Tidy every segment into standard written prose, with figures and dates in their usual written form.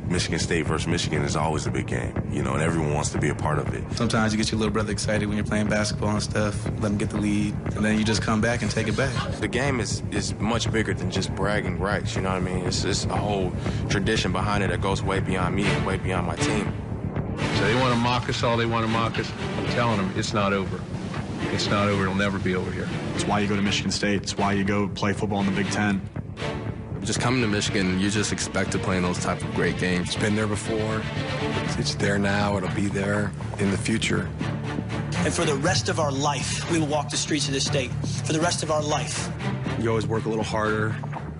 Michigan State versus Michigan is always a big game, and everyone wants to be a part of it. Sometimes you get your little brother excited when you're playing basketball and stuff, let him get the lead, and then you just come back and take it back. The game is much bigger than just bragging rights, you know what I mean? It's a whole tradition behind it that goes way beyond me and way beyond my team. So they want to mock us all they want to mock us. I'm telling them it's not over. It's not over. It'll never be over here. It's why you go to Michigan State. It's why you go play football in the Big Ten. Just coming to Michigan, you just expect to play in those type of great games. It's been there before. It's there now. It'll be there in the future. And for the rest of our life, we will walk the streets of this state. For the rest of our life. You always work a little harder,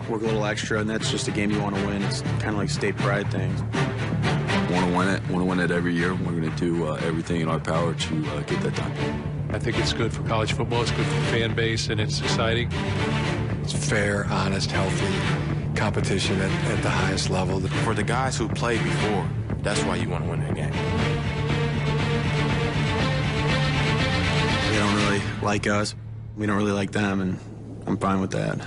work a little extra, and that's just a game you want to win. It's kind of like state pride things. Want to win it. Want to win it every year. We're going to do everything in our power to get that done. I think it's good for college football. It's good for the fan base, and it's exciting. It's fair, honest, healthy competition at the highest level. For the guys who played before, that's why you want to win that game. They don't really like us. We don't really like them, and I'm fine with that.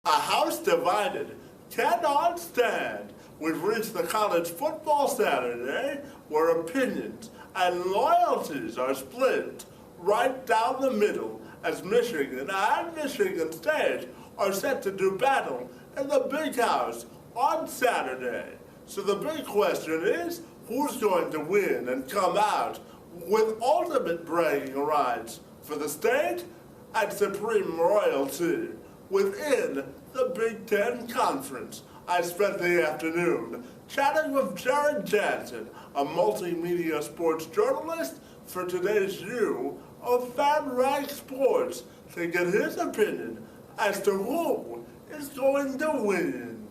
A house divided cannot stand. We've reached the college football Saturday where opinions and loyalties are split right down the middle as Michigan and Michigan State are set to do battle in the Big House on Saturday. So the big question is, who's going to win and come out with ultimate bragging rights for the state and supreme royalty within the Big Ten Conference? I spent the afternoon chatting with Jared Jansen, a multimedia sports journalist for today's issue of Fan Rank Sports, to get his opinion as to who is going to win.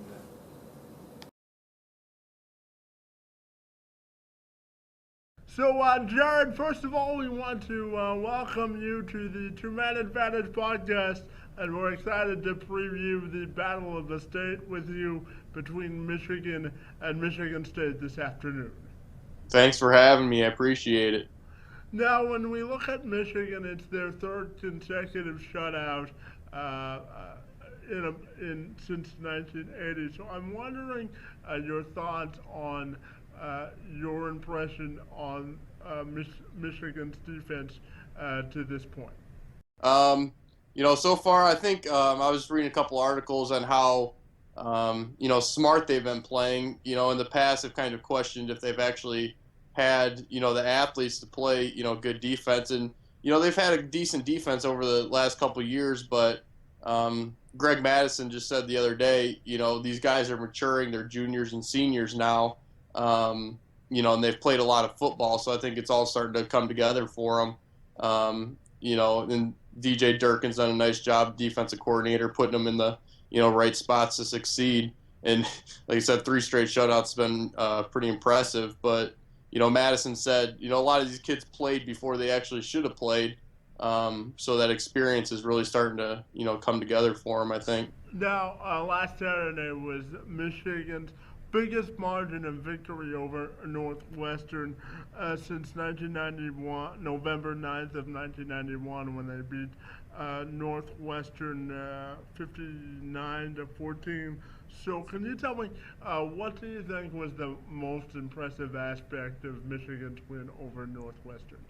So, Jared, first of all, we want to welcome you to the Two-Man Advantage podcast, and we're excited to preview the Battle of the State with you between Michigan and Michigan State this afternoon. Thanks for having me. I appreciate it. Now, when we look at Michigan, it's their third consecutive shutout since 1980. So I'm wondering your thoughts on your impression on Michigan's defense to this point. So far I think I was reading a couple articles on how smart they've been playing. In the past I've kind of questioned if they've actually had the athletes to play good defense, and they've had a decent defense over the last couple of years, but Greg Madison just said the other day, these guys are maturing. They're juniors and seniors now, and they've played a lot of football. So I think it's all starting to come together for them. And DJ Durkin's done a nice job, defensive coordinator, putting them in the, right spots to succeed. And like I said, 3 straight shutouts has been pretty impressive. But, Madison said, a lot of these kids played before they actually should have played. So that experience is really starting to, come together for them, I think. Now, last Saturday was Michigan's biggest margin of victory over Northwestern since 1991, November 9th of 1991, when they beat Northwestern 59-14. So can you tell me, what do you think was the most impressive aspect of Michigan's win over Northwestern?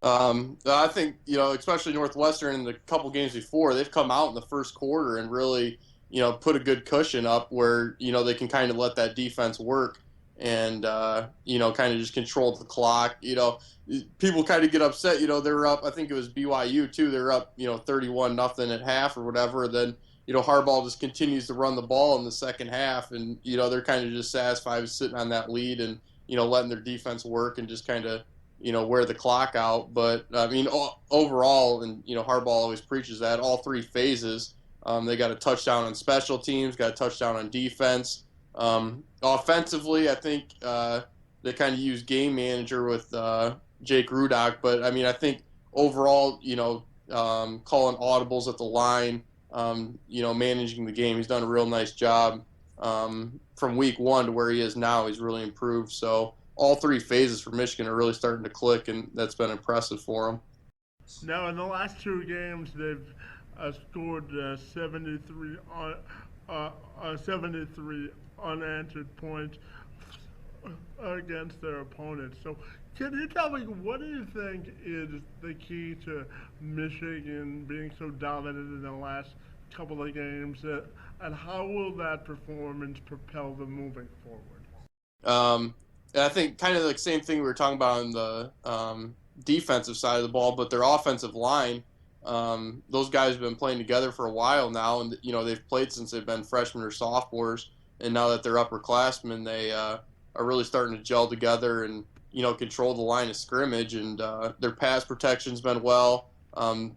I think, especially Northwestern in the couple games before, they've come out in the first quarter and really, put a good cushion up where, they can kind of let that defense work and, kind of just control the clock. People kind of get upset, they're up, I think it was BYU too, they're up, 31-0 at half or whatever. Then, Harbaugh just continues to run the ball in the second half and, they're kind of just satisfied with sitting on that lead and, letting their defense work and just kind of, wear the clock out. But I mean, overall, and Harbaugh always preaches that all 3 phases, they got a touchdown on special teams, got a touchdown on defense. Offensively, I think they kind of use game manager with Jake Rudock. But I mean, I think overall, calling audibles at the line, managing the game, he's done a real nice job from week 1 to where he is now. He's really improved. So all 3 phases for Michigan are really starting to click, and that's been impressive for them. Now, in the last 2 games, they've scored 73 unanswered points against their opponents. So can you tell me, what do you think is the key to Michigan being so dominant in the last couple of games, and how will that performance propel them moving forward? And I think kind of the same thing we were talking about on the defensive side of the ball, but their offensive line, those guys have been playing together for a while now, and they've played since they've been freshmen or sophomores, and now that they're upperclassmen, they are really starting to gel together and control the line of scrimmage, and their pass protection's been well.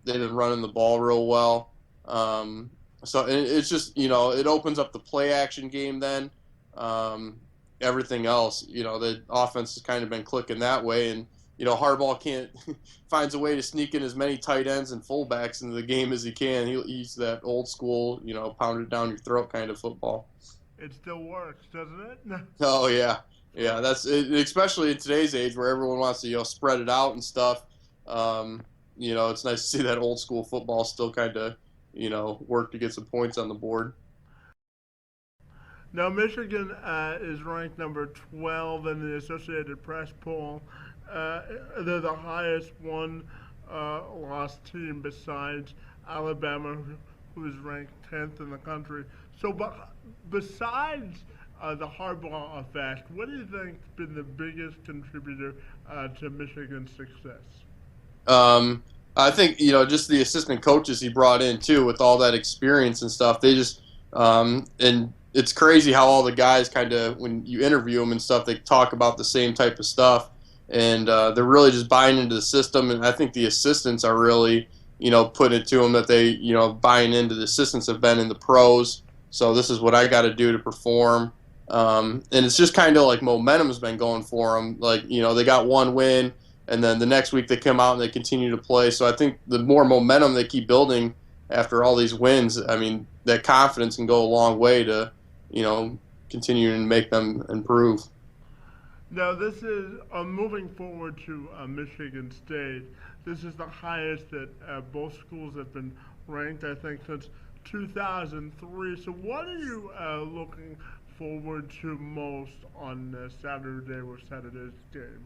They've been running the ball real well. So it's just it opens up the play action game then. Everything else, the offense has kind of been clicking that way, and Harbaugh finds a way to sneak in as many tight ends and fullbacks into the game as he can. He's that old school, pound it down your throat kind of football. It still works, doesn't it? Oh yeah, that's it, especially in today's age where everyone wants to spread it out and stuff. It's nice to see that old school football still kind of work to get some points on the board. Now, Michigan is ranked number 12 in the Associated Press poll. They're the highest one-loss team besides Alabama, who is ranked 10th in the country. So, besides the Harbaugh effect, what do you think has been the biggest contributor to Michigan's success? I think, just the assistant coaches he brought in, too, with all that experience and stuff. They just and it's crazy how all the guys kind of, when you interview them and stuff, they talk about the same type of stuff, and they're really just buying into the system. And I think the assistants are really, putting it to them that they, buying into the assistants have been in the pros. So this is what I got to do to perform. And it's just kind of like momentum's been going for them. Like, they got 1 win, and then the next week they come out and they continue to play. So I think the more momentum they keep building after all these wins, I mean, that confidence can go a long way to, continue and make them improve. Now, this is moving forward to Michigan State. This is the highest that both schools have been ranked, I think, since 2003. So what are you looking forward to most on Saturday with Saturday's game?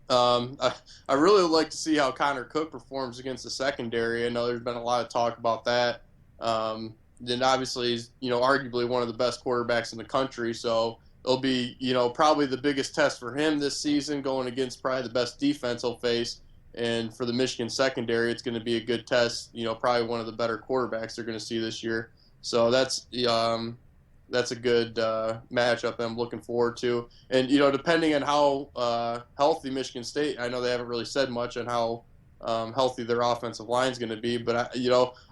I really would like to see how Connor Cook performs against the secondary. I know there's been a lot of talk about that. Then obviously he's, arguably one of the best quarterbacks in the country. So it'll be, probably the biggest test for him this season, going against probably the best defense he'll face. And for the Michigan secondary, it's going to be a good test. Probably one of the better quarterbacks they're going to see this year. So that's a good matchup I'm looking forward to. And depending on how healthy Michigan State, I know they haven't really said much on how healthy their offensive line is going to be, but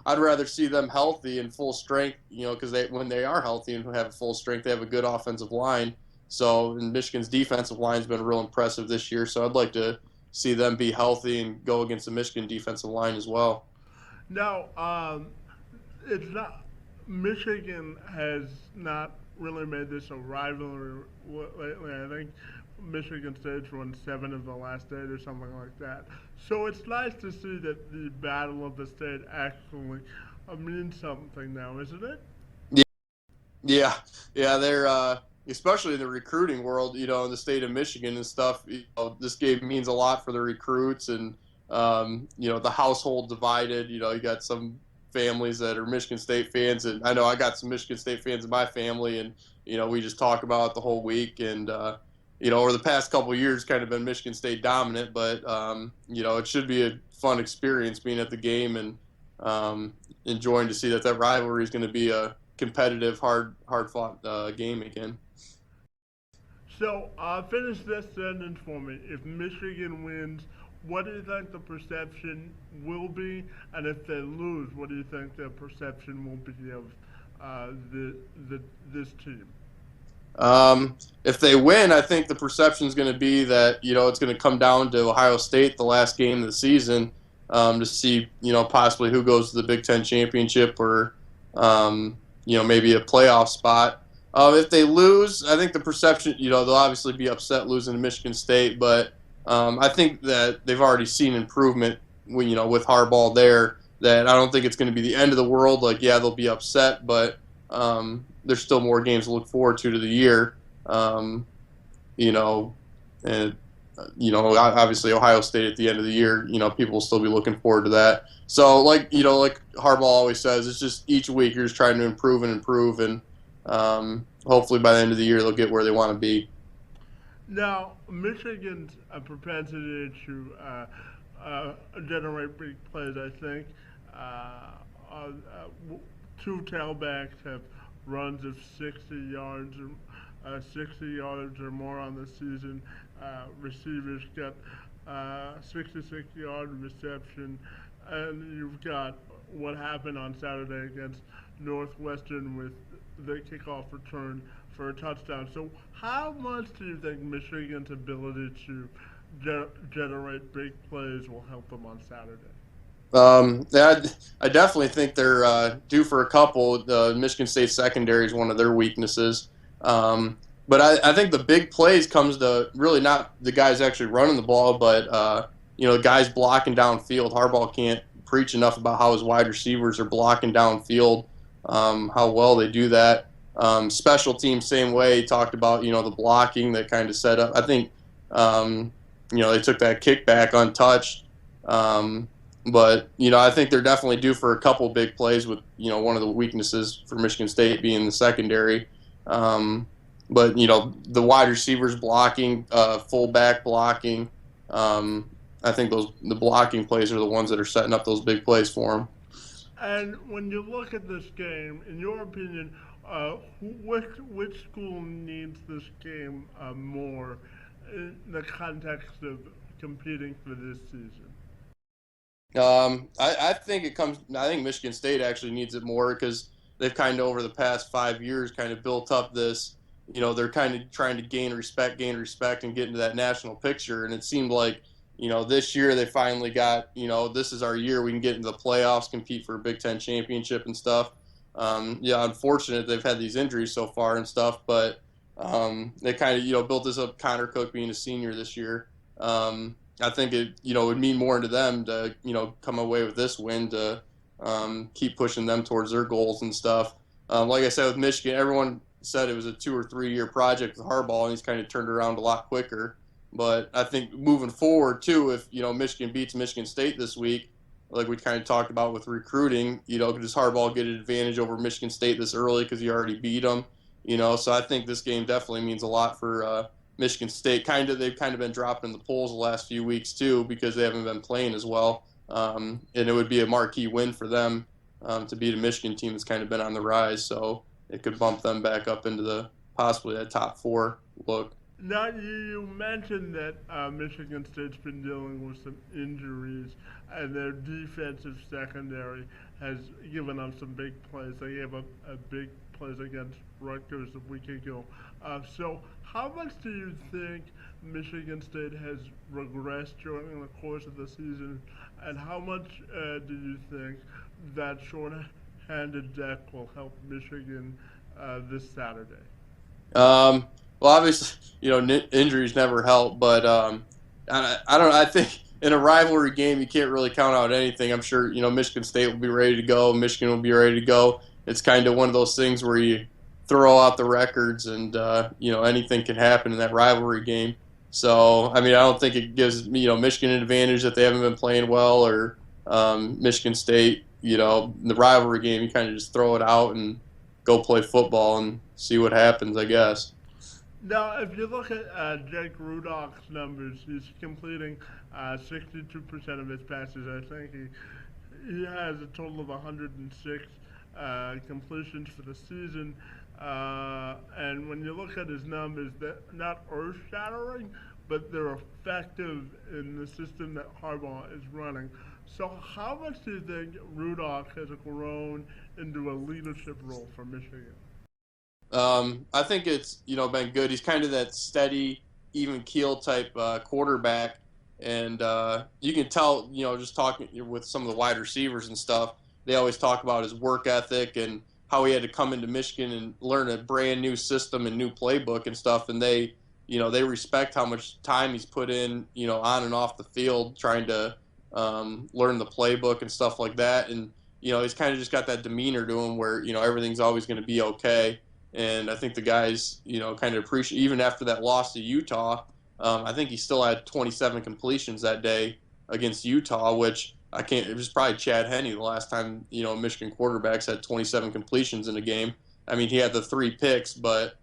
I'd rather see them healthy and full strength. Because when they are healthy and have full strength, they have a good offensive line. So and Michigan's defensive line's been real impressive this year. So I'd like to see them be healthy and go against the Michigan defensive line as well. Now, it's not. Michigan has not really made this a rivalry lately. I think Michigan State's won 7 of the last 8 or something like that. So it's nice to see that the Battle of the State actually means something now, isn't it? Yeah, they're especially in the recruiting world, in the state of Michigan and stuff. This game means a lot for the recruits, and the household divided. You got some families that are Michigan State fans, and I know I got some Michigan State fans in my family, and we just talk about it the whole week. And over the past couple of years, kind of been Michigan State dominant, but it should be a fun experience being at the game and enjoying to see that rivalry is going to be a competitive, hard-fought game again. So finish this sentence for me. If Michigan wins, what do you think the perception will be? And if they lose, what do you think the perception will be of this team? If they win, I think the perception is going to be that it's going to come down to Ohio State, the last game of the season, to see possibly who goes to the Big Ten championship or maybe a playoff spot. If they lose, I think the perception, they'll obviously be upset losing to Michigan State, but I think that they've already seen improvement with Harbaugh there, that I don't think it's going to be the end of the world. Like, yeah, they'll be upset, but there's still more games to look forward to the year. And obviously Ohio State at the end of the year, people will still be looking forward to that. So like Harbaugh always says, it's just each week you're just trying to improve, and hopefully by the end of the year they'll get where they want to be. Now, Michigan's propensity to generate big plays, I think. 2 tailbacks have runs of 60 yards or more on the season. Receivers got 66-yard reception, and you've got what happened on Saturday against Northwestern with the kickoff return for a touchdown. So how much do you think Michigan's ability to generate big plays will help them on Saturday? I definitely think they're due for a couple. The Michigan State secondary is one of their weaknesses. But I think the big plays comes to really not the guys actually running the ball, but guys blocking downfield. Harbaugh can't preach enough about how his wide receivers are blocking downfield, how well they do that. Special teams, same way. He talked about the blocking that kind of set up. I think they took that kickback untouched. But I think they're definitely due for a couple big plays with one of the weaknesses for Michigan State being the secondary. But the wide receivers blocking, fullback blocking. I think the blocking plays are the ones that are setting up those big plays for them. And when you look at this game, in your opinion, which school needs this game more in the context of competing for this season? I think I think Michigan State actually needs it more because they've kind of over the past 5 years kind of built up this, they're kind of trying to gain respect and get into that national picture. And it seemed like, this year they finally got, this is our year. We can get into the playoffs, compete for a Big Ten championship and stuff. Unfortunate they've had these injuries so far and stuff, but they kind of, built this up. Connor Cook being a senior this year. I think it, would mean more to them to, come away with this win to keep pushing them towards their goals and stuff. Like I said, with Michigan, everyone said it was a 2 or 3 year project with Harbaugh, and he's kind of turned around a lot quicker. But I think moving forward, too, if, Michigan beats Michigan State this week, like we kind of talked about with recruiting, does Harbaugh get an advantage over Michigan State this early because he already beat them? So I think this game definitely means a lot for Michigan State. They've kind of been dropping in the polls the last few weeks too because they haven't been playing as well. And it would be a marquee win for them to beat a Michigan team that's kind of been on the rise. So it could bump them back up into the possibly that top 4 look. Now, you mentioned that Michigan State's been dealing with some injuries, and their defensive secondary has given up some big plays. They gave up a big plays against Rutgers a week ago. So how much do you think Michigan State has regressed during the course of the season, and how much do you think that short-handed deck will help Michigan this Saturday? Well, obviously, injuries never help, but I don't know. I think in a rivalry game, you can't really count out anything. I'm sure, Michigan State will be ready to go. Michigan will be ready to go. It's kind of one of those things where you throw out the records and, anything can happen in that rivalry game. So, I don't think it gives, Michigan an advantage that they haven't been playing well, or Michigan State, in the rivalry game, you kind of just throw it out and go play football and see what happens, I guess. Now, if you look at Jake Rudock's numbers, he's completing 62% of his passes. I think he has a total of 106 completions for the season. And when you look at his numbers, they're not earth-shattering, but they're effective in the system that Harbaugh is running. So how much do you think Rudock has grown into a leadership role for Michigan? I think it's been good. He's kind of that steady, even keel type quarterback, and you can tell just talking with some of the wide receivers and stuff. They always talk about his work ethic and how he had to come into Michigan and learn a brand new system and new playbook and stuff. And they respect how much time he's put in on and off the field trying to learn the playbook and stuff like that. And he's kind of just got that demeanor to him where everything's always going to be okay. And I think the guys, kind of appreciate, even after that loss to Utah, I think he still had 27 completions that day against Utah, which it was probably Chad Henne the last time, Michigan quarterbacks had 27 completions in a game. He had the 3 picks, but,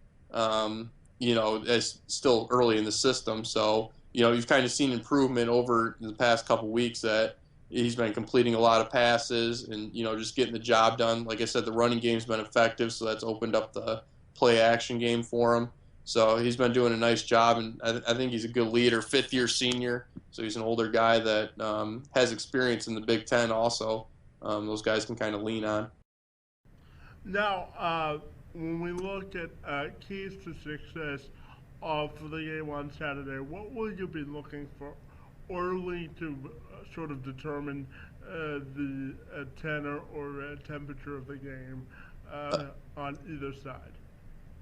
it's still early in the system. So, you've kind of seen improvement over the past couple weeks that he's been completing a lot of passes and, just getting the job done. Like I said, the running game's been effective, so that's opened up the play-action game for him. So he's been doing a nice job, and I think he's a good leader, 5th-year senior, so he's an older guy that has experience in the Big Ten also. Those guys can kind of lean on. Now, when we look at keys to success for the game on Saturday, what will you be looking for early to sort of determine the tenor or temperature of the game on either side?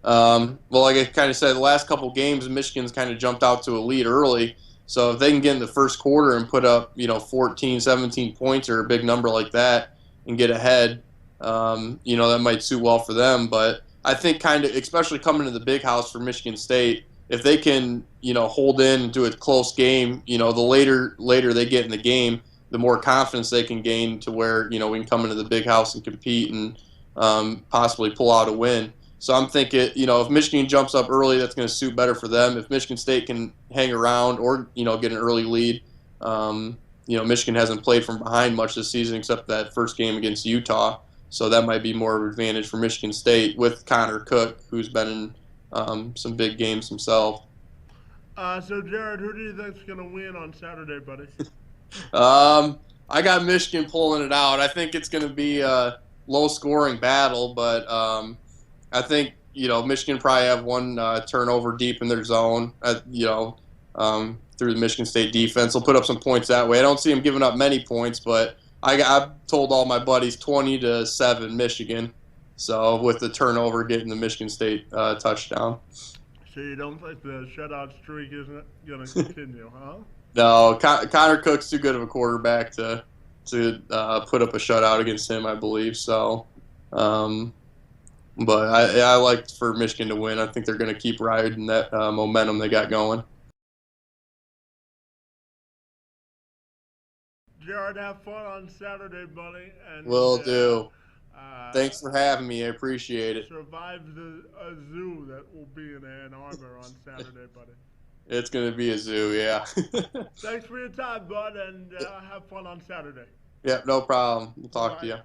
Well, like I kind of said, the last couple games, Michigan's kind of jumped out to a lead early. So if they can get in the first quarter and put up, 14, 17 points or a big number like that and get ahead, that might suit well for them. But I think kind of, especially coming to the big house for Michigan State, if they can, hold in and do a close game, the later they get in the game, the more confidence they can gain to where, we can come into the big house and compete and possibly pull out a win. So I'm thinking, if Michigan jumps up early, that's going to suit better for them. If Michigan State can hang around or, get an early lead, Michigan hasn't played from behind much this season except that first game against Utah. So that might be more of an advantage for Michigan State with Connor Cook, who's been in some big games himself. So, Jared, who do you think's going to win on Saturday, buddy? I got Michigan pulling it out. I think it's going to be a low-scoring battle, but I think, Michigan probably have one turnover deep in their zone, through the Michigan State defense. They'll put up some points that way. I don't see them giving up many points, but I've told all my buddies 20-7 Michigan. So with the turnover, getting the Michigan State touchdown. So you don't think the shutout streak isn't going to continue, huh? No, Connor Cook's too good of a quarterback to put up a shutout against him, I believe. So, but I like for Michigan to win. I think they're going to keep riding that momentum they got going. Jared, have fun on Saturday, buddy. And Will do. Thanks for having me. I appreciate it. Survived a zoo that will be in Ann Arbor on Saturday, buddy. It's going to be a zoo, yeah. Thanks for your time, bud, and have fun on Saturday. Yeah, no problem. We'll talk to you.